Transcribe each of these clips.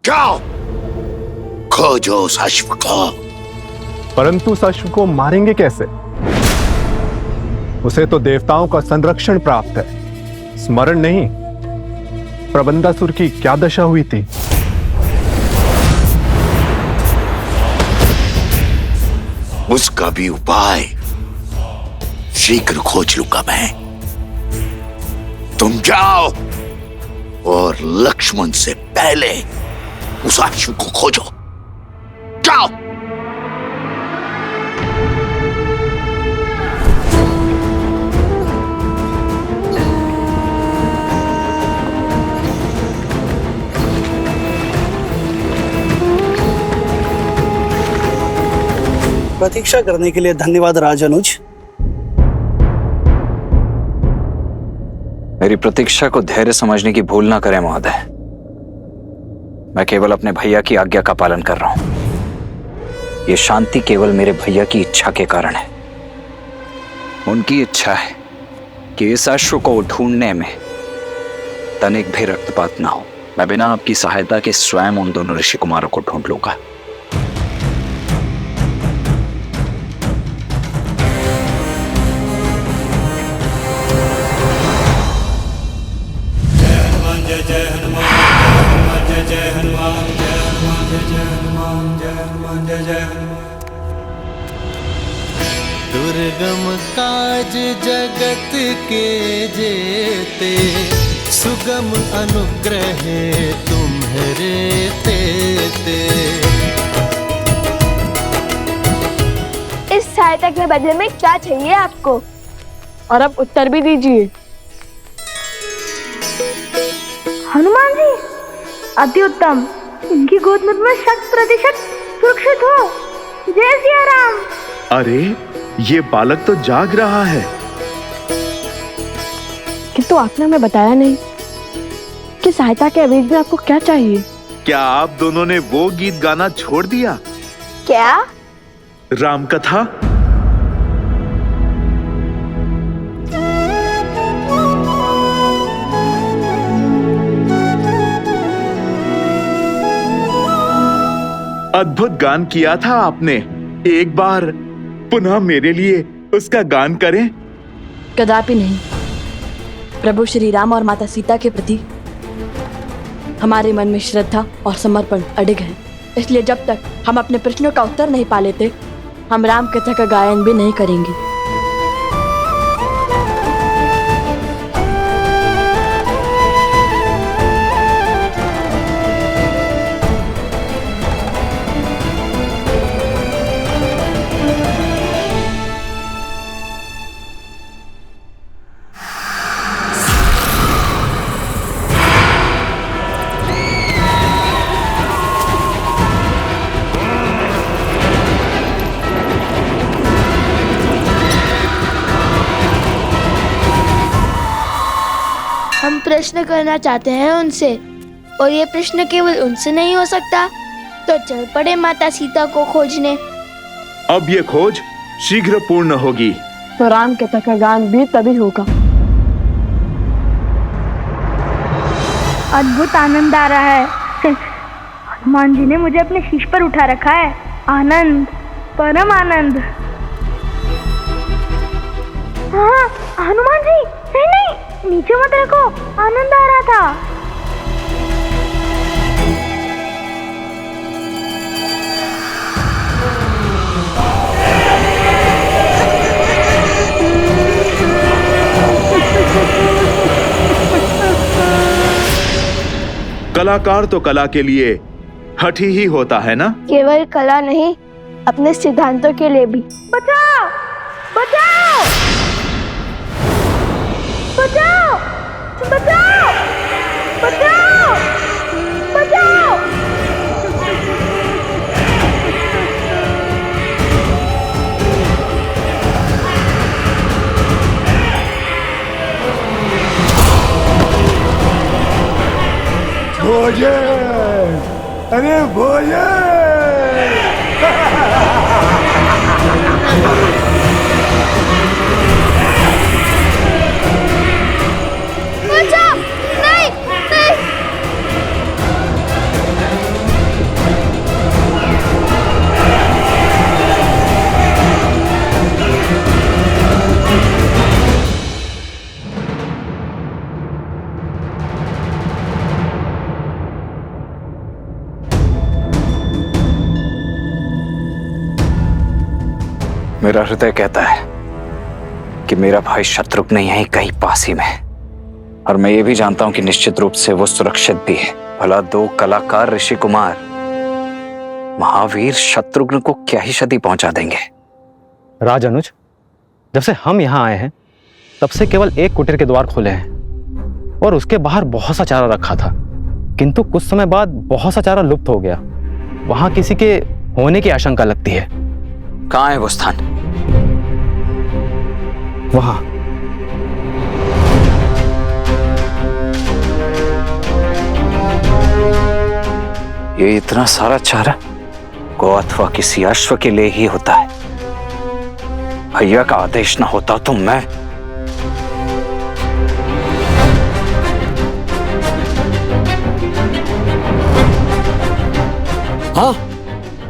जाओ खोजो उस अश्व को। परंतु उस अश्व को मारेंगे कैसे? उसे तो देवताओं का संरक्षण प्राप्त है। स्मरण नहीं, प्रबंधासुर की क्या दशा हुई थी? उसका भी उपाय शीघ्र खोज लूंगा मैं। तुम जाओ और लक्ष्मण से पहले उस अश्व को खोजो। जाओ। प्रतीक्षा करने के लिए धन्यवाद राजानुज। मेरी प्रतीक्षा को धैर्य समझने की भूल ना करें महोदय। मैं केवल अपने भैया की आज्ञा का पालन कर रहा हूं। ये शांति केवल मेरे भैया की इच्छा के कारण है। उनकी इच्छा है कि इस अश्व को ढूंढने में तनिक भी रक्तपात ना हो। मैं बिना आपकी सहायता के स्वयं उन दोनों ऋषि कुमारों को ढूंढ लूंगा। दुर्गम काज जगत के जेते, सुगम अनुग्रह तुम्हारे तेते। इस सहायता के बदले में क्या चाहिए आपको? और अब उत्तर भी दीजिए। हनुमान जी, अति उत्तम। इनकी गोद में मैं 100% सुरक्षित हूँ। जय सिया राम। अरे ये बालक तो जाग रहा है। किंतु आपने हमें बताया नहीं कि सहायता के अवैध में आपको क्या चाहिए। क्या आप दोनों ने वो गीत गाना छोड़ दिया? क्या? राम कथा। अद्भुत गान किया था आपने। एक बार पुनः मेरे लिए उसका गान करें। कदापि नहीं। प्रभु श्री राम और माता सीता के प्रति हमारे मन में श्रद्धा और समर्पण अडिग है। इसलिए जब तक हम अपने प्रश्नों का उत्तर नहीं पा लेते, हम राम कथा का गायन भी नहीं करेंगे। हम प्रश्न करना चाहते हैं उनसे, और ये प्रश्न केवल उनसे नहीं हो सकता, तो चल पड़े माता सीता को खोजने। अब ये खोज शीघ्र पूर्ण होगी। तो राम कथा का गान भी तभी होगा। अद्भुत आनंद आ रहा है। हनुमान जी ने मुझे अपने शीश पर उठा रखा है। आनंद, परम आनंद। हाँ, हनुमान जी, नहीं नहीं, नीचे मत रखो। आनंद आ रहा था। कलाकार तो कला के लिए हठी ही होता है ना? केवल कला नहीं, अपने सिद्धांतों के लिए भी। बचाओ, बचाओ, बचाओ, बचाओ, बचाओ, बचाओ। भोजन, अरे भोजन। बचाओ, नहीं, नहीं। मेरा हृदय कहता है कि मेरा भाई शत्रुघ्न यहीं कहीं पास ही में है, और मैं ये भी जानता हूं कि निश्चित रूप से वो सुरक्षित भी है। भला दो कलाकार ऋषि कुमार महावीर शत्रुघ्न को क्या ही क्षति पहुंचा देंगे। राज अनुज, जब से हम यहाँ आए हैं तब से केवल एक कुटीर के द्वार खुले हैं और उसके बाहर बहुत सा चारा रखा था, किंतु कुछ समय बाद बहुत सा चारा लुप्त हो गया। वहां किसी के होने की आशंका लगती है। कहाँ है वो स्थान? वहां। ये इतना सारा चारा गौ अथवा किसी अश्व के लिए ही होता है। भैया का आदेश न होता तो मैं हाँ,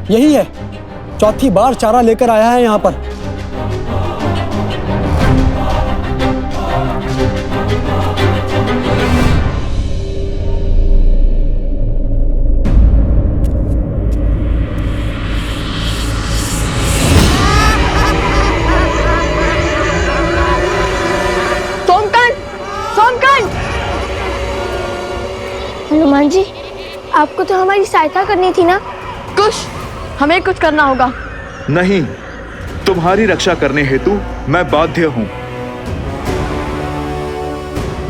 यही है। चौथी बार चारा लेकर आया है यहाँ पर। हनुमान जी, आपको तो हमारी सहायता करनी थी ना। कुछ हमें कुछ करना होगा। नहीं, तुम्हारी रक्षा करने हेतु मैं बाध्य हूं।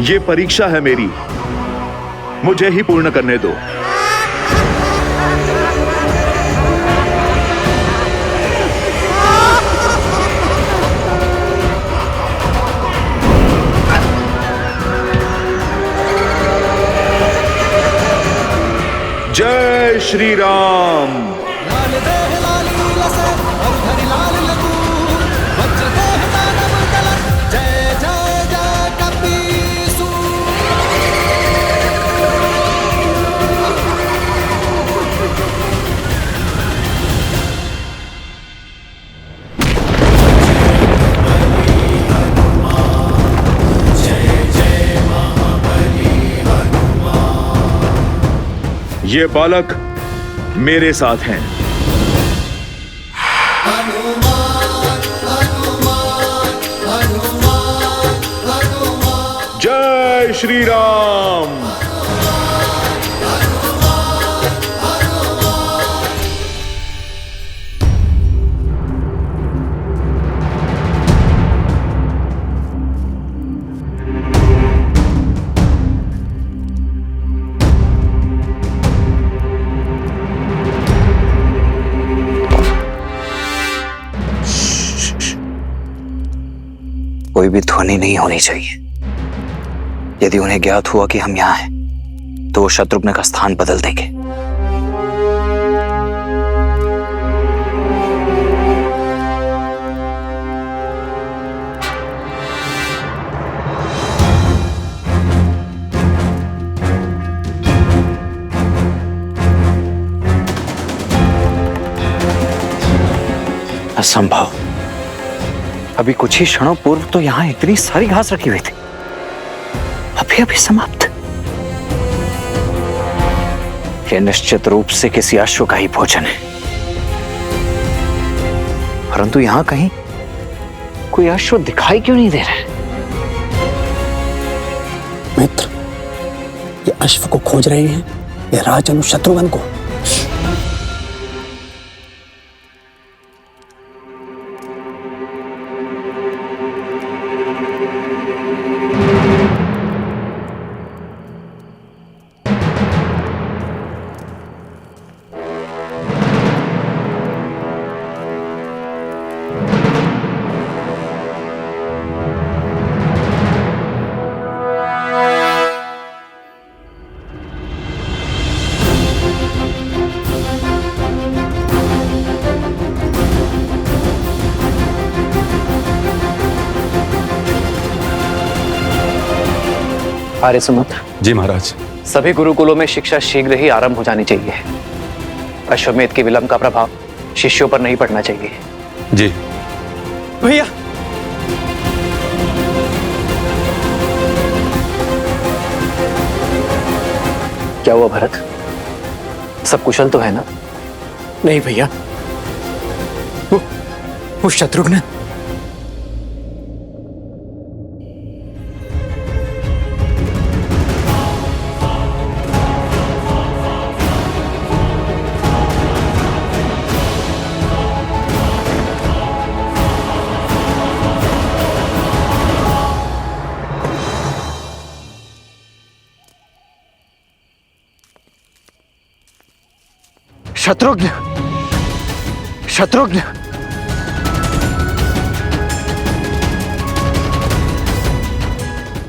ये परीक्षा है मेरी, मुझे ही पूर्ण करने दो। जय श्री राम। लाल देह लाल लीलस और धरि लाल लकूर, वज्र देह दानव कलश, जय जय जय कपीसू। ये बालक मेरे साथ हैं। जय श्री राम। कोई भी ध्वनि नहीं होनी चाहिए। यदि उन्हें ज्ञात हुआ कि हम यहां हैं तो वो शत्रुघ्न का स्थान बदल देंगे। असंभव। अभी कुछ ही क्षणों पूर्व तो यहां इतनी सारी घास रखी हुई थी, अभी अभी समाप्त। यह निश्चित रूप से किसी अश्व का ही भोजन है, परंतु यहां कहीं कोई अश्व दिखाई क्यों नहीं दे रहा है? मित्र, ये अश्व को खोज रहे हैं या राजनु शत्रुघ्न को? आर्य सुमत। जी महाराज। सभी गुरुकुलों में शिक्षा शीघ्र ही आरंभ हो जानी चाहिए। अश्वमेध के विलंब का प्रभाव शिष्यों पर नहीं पड़ना चाहिए। जी भैया, क्या हुआ भरत? सब कुशल तो है ना? नहीं भैया, वो शत्रुघ्न शत्रुघ्न, शत्रुघ्न,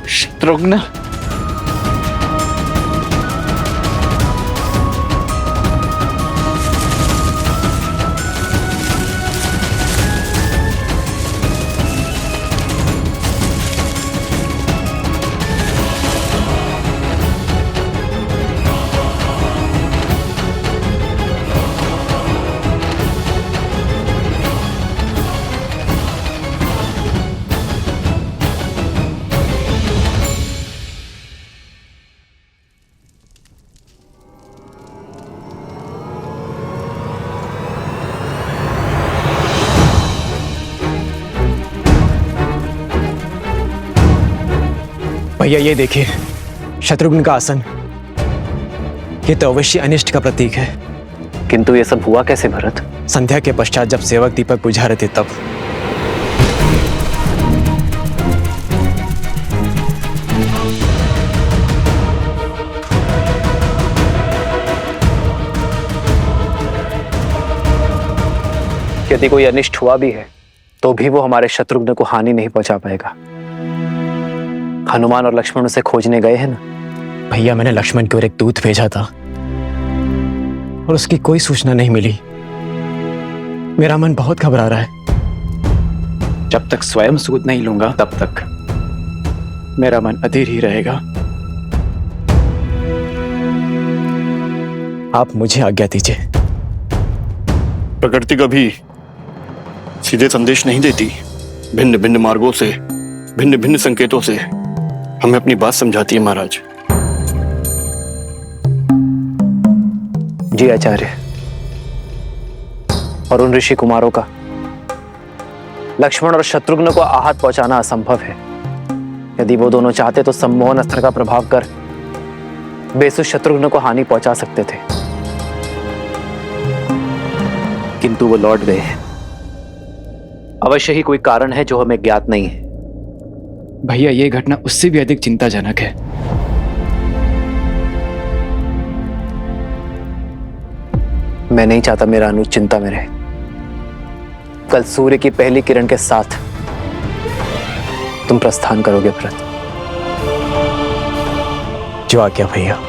शत्रुघ्न, भैया ये देखिए शत्रुघ्न का आसन, ये तो अवश्य अनिष्ट का प्रतीक है। किंतु ये सब हुआ कैसे भरत? संध्या के पश्चात जब सेवक दीपक बुझा रहे थे तब। यदि कोई अनिष्ट हुआ भी है तो भी वो हमारे शत्रुघ्न को हानि नहीं पहुंचा पाएगा। हनुमान और लक्ष्मण उसे खोजने गए हैं ना। भैया मैंने लक्ष्मण की ओर एक दूत भेजा था और उसकी कोई सूचना नहीं मिली। मेरा मन बहुत घबरा रहा है। जब तक स्वयं सूद नहीं लूंगा तब तक मेरा मन अधीर ही रहेगा। आप मुझे आज्ञा दीजिए। प्रकृति कभी सीधे संदेश नहीं देती, भिन्न भिन्न मार्गों से, भिन्न भिन्न संकेतों से हमें अपनी बात समझाती है महाराज। जी आचार्य, और उन ऋषि कुमारों का लक्ष्मण और शत्रुघ्न को आहत पहुंचाना असंभव है। यदि वो दोनों चाहते तो सम्मोहन अस्त्र का प्रभाव कर बेसुध शत्रुघ्न को हानि पहुंचा सकते थे, किंतु वो लौट गए। अवश्य ही कोई कारण है जो हमें ज्ञात नहीं है। भैया ये घटना उससे भी अधिक चिंताजनक है। मैं नहीं चाहता मेरा अनुज चिंता में रहे। कल सूर्य की पहली किरण के साथ तुम प्रस्थान करोगे भरत। जो आज्ञा भैया।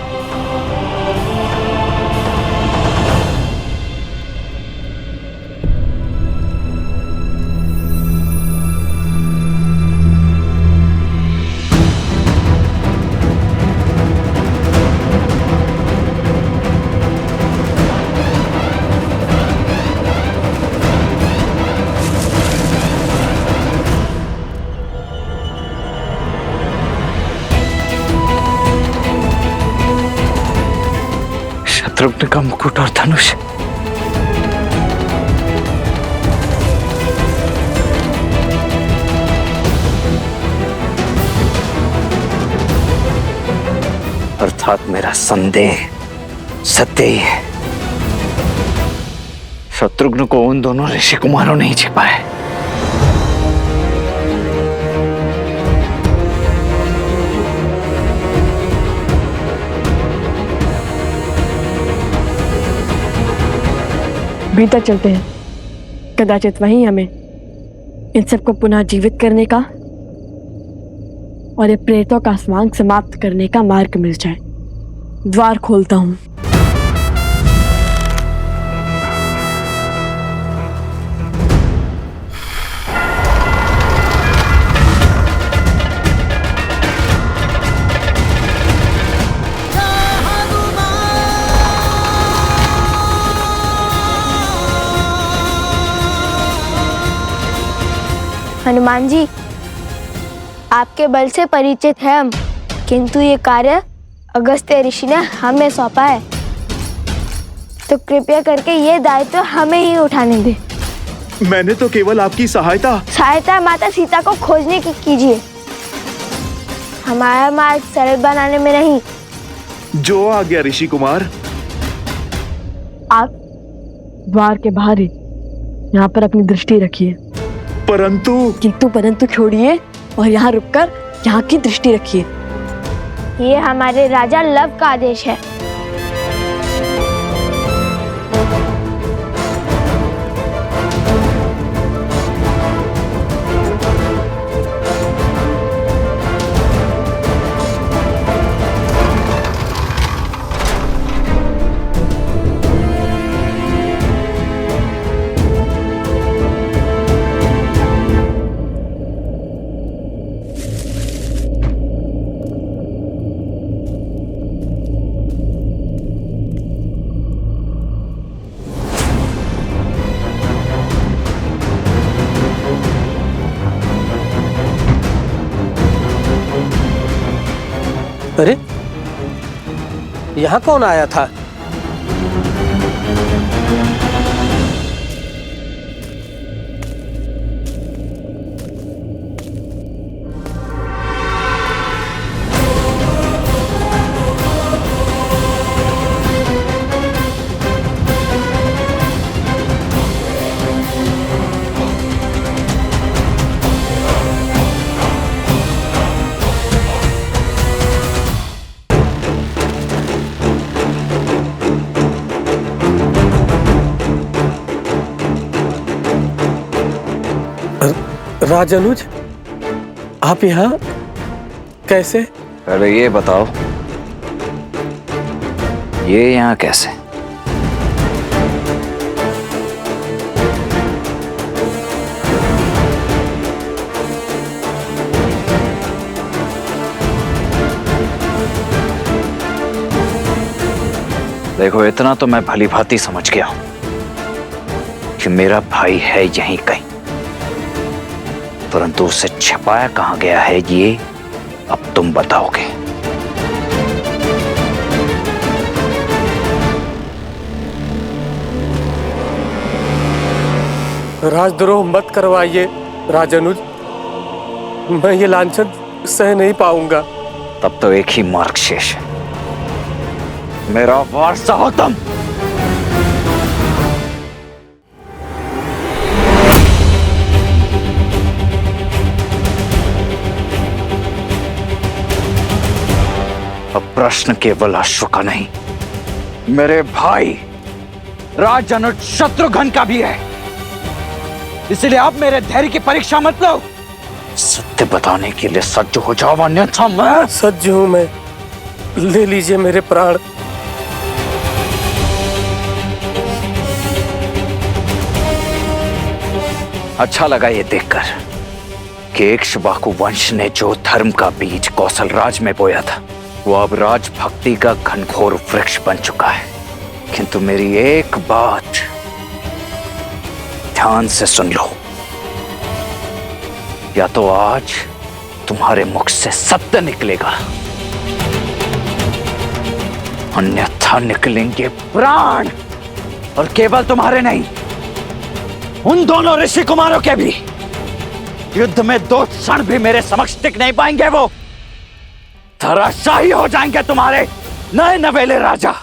शत्रुघ्न का मुकुट और धनुष, अर्थात मेरा संदेह सत्य ही है। शत्रुघ्न को उन दोनों ऋषि कुमारों ने ही छिपा है। भीतर चलते हैं, कदाचित वहीं हमें इन सबको पुनः जीवित करने का और ये प्रेतों का स्वांग समाप्त करने का मार्ग मिल जाए। द्वार खोलता हूं। हनुमान जी, आपके बल से परिचित है हम, किंतु ये कार्य अगस्त्य ऋषि ने हमें सौंपा है, तो कृपया करके ये दायित्व हमें ही उठाने दें। मैंने तो केवल आपकी सहायता माता सीता को खोजने की कीजिए, हमारा मार्ग सरल बनाने में नहीं। जो आ गया ऋषि कुमार। आप द्वार के बाहर ही यहाँ पर अपनी दृष्टि रखिए। परंतु परंतु छोड़िए और यहाँ रुककर यहाँ की दृष्टि रखिए। ये हमारे राजा लव का आदेश है। अरे यहाँ कौन आया था? राजानुज, आप यहाँ कैसे? पहले ये बताओ, ये यहाँ कैसे? देखो, इतना तो मैं भली भांति समझ गया हूं कि मेरा भाई है यहीं कहीं, परंतु उसे छिपाया कहां गया है ये अब तुम बताओगे। राजद्रोह मत करवाइए राजानुज, मैं ये लांछन सह नहीं पाऊंगा। तब तो एक ही मार्ग शेष है, मेरा वारसा हो तुम। प्रश्न केवल अश्व का नहीं, मेरे भाई राजानुज शत्रुघ्न का भी है, इसलिए आप मेरे धैर्य की परीक्षा मत लो। सत्य बताने के लिए सज्ज हो जाओ, अन्यथा मैं सज्ज हूं। मैं ले लीजिए मेरे प्राण। अच्छा लगा ये देखकर कि इक्ष्वाकु वंश ने जो धर्म का बीज कौशल राज में बोया था वो अब राजभक्ति का घनघोर वृक्ष बन चुका है। किंतु मेरी एक बात ध्यान से सुन लो, या तो आज तुम्हारे मुख से सत्य निकलेगा, अन्यथा निकलेंगे प्राण, और केवल तुम्हारे नहीं, उन दोनों ऋषि कुमारों के भी। युद्ध में 2 क्षण भी मेरे समक्ष टिक नहीं पाएंगे, वो धराशायी हो जाएंगे तुम्हारे नए नवेले राजा।